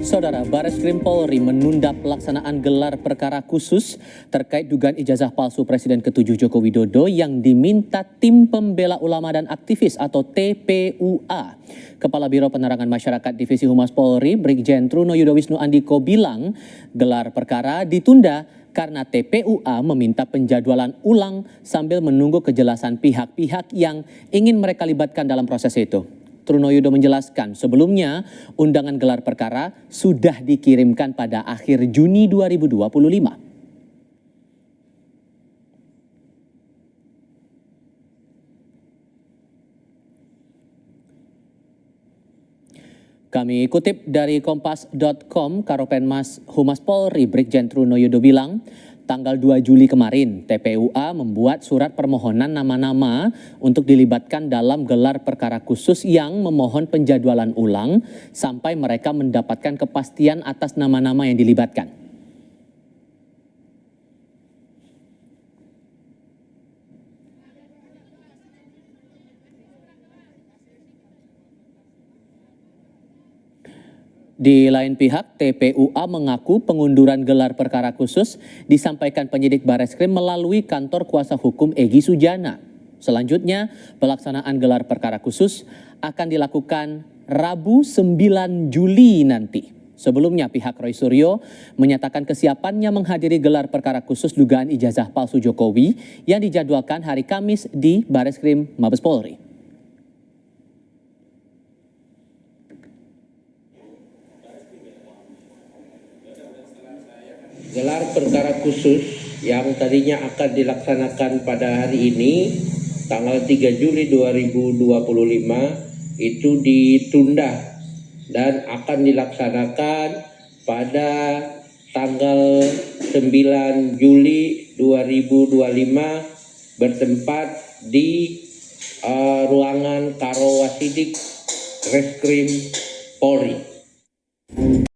Saudara, Bareskrim Polri menunda pelaksanaan gelar perkara khusus terkait dugaan ijazah palsu Presiden ke-7 Joko Widodo yang diminta Tim Pembela Ulama dan Aktivis atau TPUA. Kepala Biro Penerangan Masyarakat Divisi Humas Polri, Brigjen Truno Yudo Wisnu Andiko bilang gelar perkara ditunda karena TPUA meminta penjadwalan ulang sambil menunggu kejelasan pihak-pihak yang ingin mereka libatkan dalam proses itu. Truno Yudo menjelaskan sebelumnya undangan gelar perkara sudah dikirimkan pada akhir Juni 2025. Kami kutip dari kompas.com, Karopenmas Humas Polri Brigjen Truno Yudo bilang, tanggal 2 Juli kemarin TPUA membuat surat permohonan nama-nama untuk dilibatkan dalam gelar perkara khusus yang memohon penjadwalan ulang sampai mereka mendapatkan kepastian atas nama-nama yang dilibatkan. Di lain pihak, TPUA mengaku pengunduran gelar perkara khusus disampaikan penyidik Bareskrim melalui kantor kuasa hukum Egy Sujana. Selanjutnya, pelaksanaan gelar perkara khusus akan dilakukan Rabu 9 Juli nanti. Sebelumnya, pihak Roy Suryo menyatakan kesiapannya menghadiri gelar perkara khusus dugaan ijazah palsu Jokowi yang dijadwalkan hari Kamis di Bareskrim Mabes Polri. Gelar perkara khusus yang tadinya akan dilaksanakan pada hari ini, tanggal 3 Juli 2025, itu ditunda dan akan dilaksanakan pada tanggal 9 Juli 2025 bertempat di ruangan Karo Wasidik Reskrim Polri.